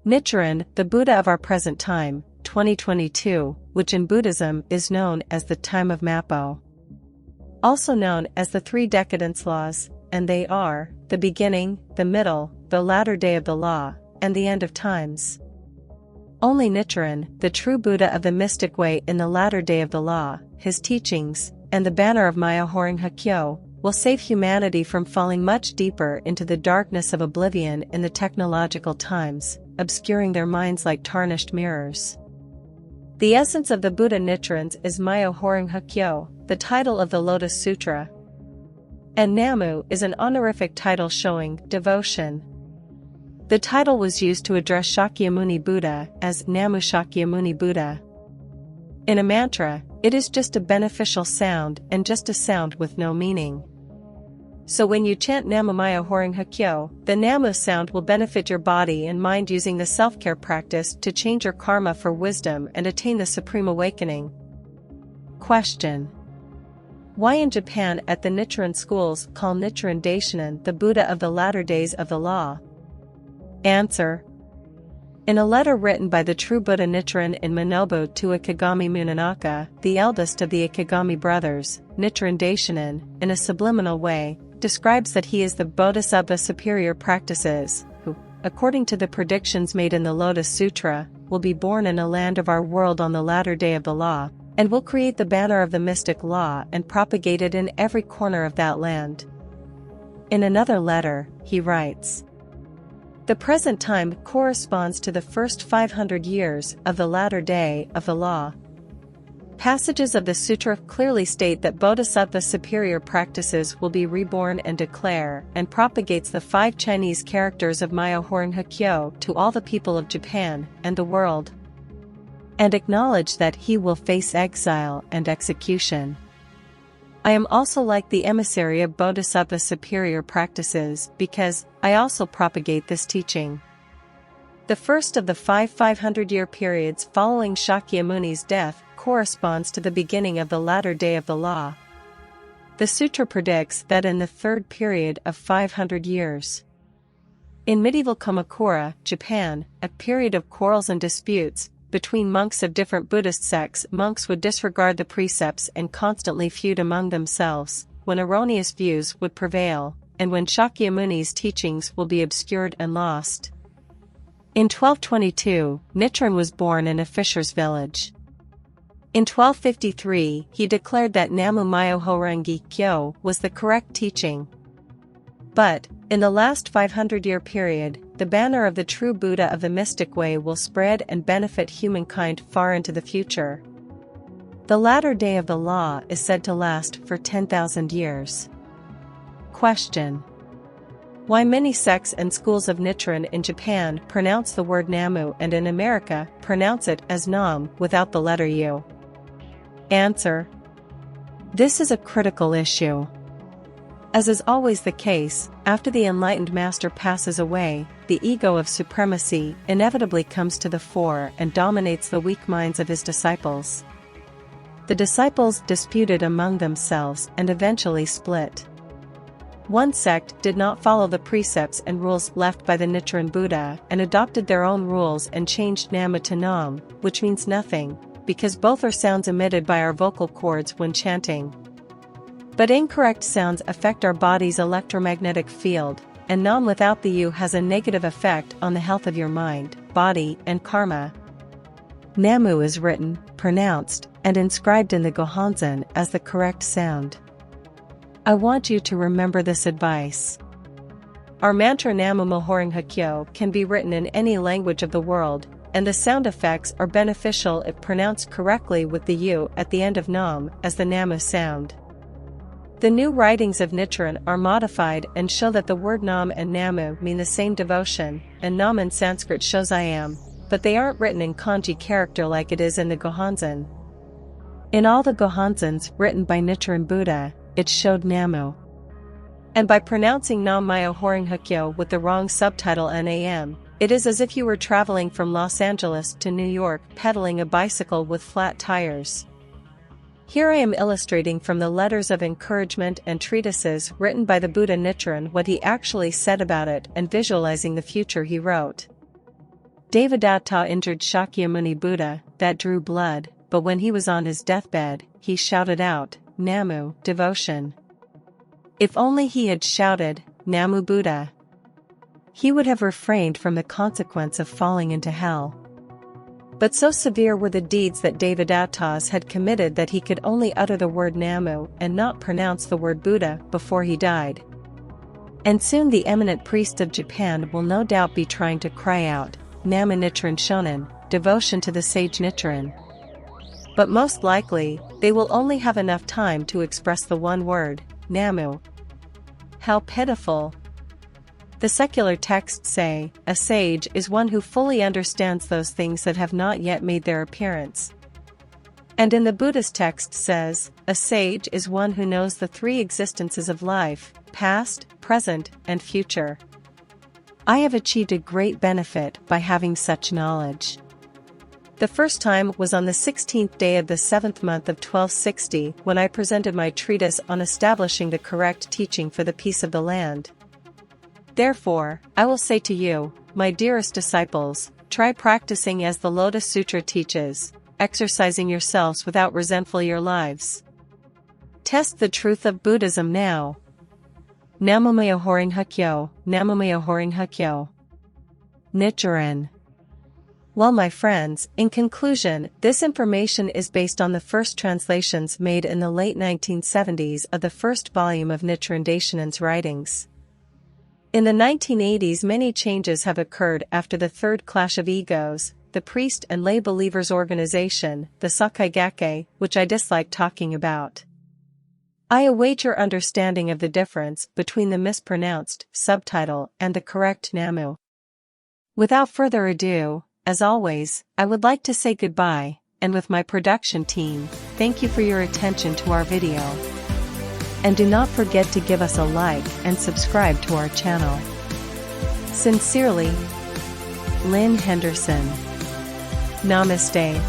Nichiren, the Buddha of our present time, 2022, which in Buddhism is known as the time of mappō. Also known as the three decadence laws, and they are, the beginning, the middle, the latter day of the law, and the end of times. Only Nichiren, the true Buddha of the mystic way in the latter day of the law, his teachings, and the banner of Myoho Renge Kyo, will save humanity from falling much deeper into the darkness of oblivion in the technological times, obscuring their minds like tarnished mirrors. The essence of the Buddha Nichiren's is Myoho Renge Kyo, the title of the Lotus Sutra. And Namu is an honorific title showing devotion. The title was used to address Shakyamuni Buddha as Namu Shakyamuni Buddha. In a mantra, it is just a beneficial sound and just a sound with no meaning. So when you chant Namu Myoho Renge Kyo, the Namu sound will benefit your body and mind using the self-care practice to change your karma for wisdom and attain the supreme awakening. Question: why in Japan at the Nichiren schools call Nichiren Daishonin the Buddha of the latter days of the law? Answer: in a letter written by the true Buddha Nichiren in Manobu to Ikegami Munenaka, the eldest of the Ikegami brothers, Nichiren Daishonin, in a subliminal way, describes that he is the Bodhisattva superior practices, who, according to the predictions made in the Lotus Sutra, will be born in a land of our world on the latter day of the law, and will create the banner of the mystic law and propagate it in every corner of that land. In another letter, he writes, the present time corresponds to the first 500 years of the latter day of the law. Passages of the sutra clearly state that Bodhisattva superior practices will be reborn and declare and propagates the 5 Chinese characters of Myoho Renge Kyo to all the people of Japan and the world. And acknowledge that he will face exile and execution. I am also like the emissary of Bodhisattva superior practices because I also propagate this teaching. The first of the 5 500-year periods following Shakyamuni's death corresponds to the beginning of the latter day of the law. The sutra predicts that in the third period of 500 years. In medieval Kamakura, Japan, a period of quarrels and disputes between monks of different Buddhist sects, monks would disregard the precepts and constantly feud among themselves, when erroneous views would prevail, and when Shakyamuni's teachings will be obscured and lost. In 1222, Nichiren was born in a fisher's village. In 1253, he declared that Namu Myoho Renge Kyo was the correct teaching. But, in the last 500-year period, the banner of the true Buddha of the mystic way will spread and benefit humankind far into the future. The latter day of the law is said to last for 10,000 years. Question: why many sects and schools of Nichiren in Japan pronounce the word Namu and in America pronounce it as Nam without the letter U? Answer: this is a critical issue. As is always the case, after the enlightened master passes away, the ego of supremacy inevitably comes to the fore and dominates the weak minds of his disciples. The disciples disputed among themselves and eventually split. One sect did not follow the precepts and rules left by the Nichiren Buddha and adopted their own rules and changed Namu to Nam, which means nothing, because both are sounds emitted by our vocal cords when chanting. But incorrect sounds affect our body's electromagnetic field, and Nam without the U has a negative effect on the health of your mind, body, and karma. Namu is written, pronounced, and inscribed in the Gohonzon as the correct sound. I want you to remember this advice. Our mantra Namu Myoho Renge Kyo can be written in any language of the world, and the sound effects are beneficial if pronounced correctly with the U at the end of Nam as the Namu sound. The new writings of Nichiren are modified and show that the word Nam and Namu mean the same devotion, and Nam in Sanskrit shows I am, but they aren't written in kanji character like it is in the Gohonzon. In all the Gohonzons written by Nichiren Buddha, it showed Namu. And by pronouncing Nam Myoho Renge Kyo with the wrong subtitle NAM, it is as if you were traveling from Los Angeles to New York pedaling a bicycle with flat tires. Here I am illustrating from the letters of encouragement and treatises written by the Buddha Nichiren what he actually said about it and visualizing the future he wrote. Devadatta injured Shakyamuni Buddha, that drew blood, but when he was on his deathbed, he shouted out, Namu, devotion. If only he had shouted, Namu Buddha, he would have refrained from the consequence of falling into hell. But so severe were the deeds that Devadatta had committed that he could only utter the word Namu and not pronounce the word Buddha before he died. And soon the eminent priests of Japan will no doubt be trying to cry out, Namu Nichiren Shonin, devotion to the sage Nichiren. But most likely, they will only have enough time to express the one word, Namu. How pitiful! The secular texts say, a sage is one who fully understands those things that have not yet made their appearance. And in the Buddhist text says, a sage is one who knows the three existences of life, past, present, and future. I have achieved a great benefit by having such knowledge. The first time was on the 16th day of the 7th month of 1260 when I presented my treatise on establishing the correct teaching for the peace of the land. Therefore, I will say to you, my dearest disciples, try practicing as the Lotus Sutra teaches, exercising yourselves without resentful your lives. Test the truth of Buddhism now. Namu Myoho Renge Kyo, Namu Myoho Renge Kyo. Nichiren. Well, my friends, in conclusion, this information is based on the first translations made in the late 1970s of the first volume of Nichiren Daishonin's writings. In the 1980s, many changes have occurred after the third clash of egos, the priest and lay believers organization, the Sakai-gake, which I dislike talking about. I await your understanding of the difference between the mispronounced subtitle and the correct Namu. Without further ado, as always, I would like to say goodbye, and with my production team, thank you for your attention to our video. And do not forget to give us a like and subscribe to our channel. Sincerely, Lynn Henderson. Namaste.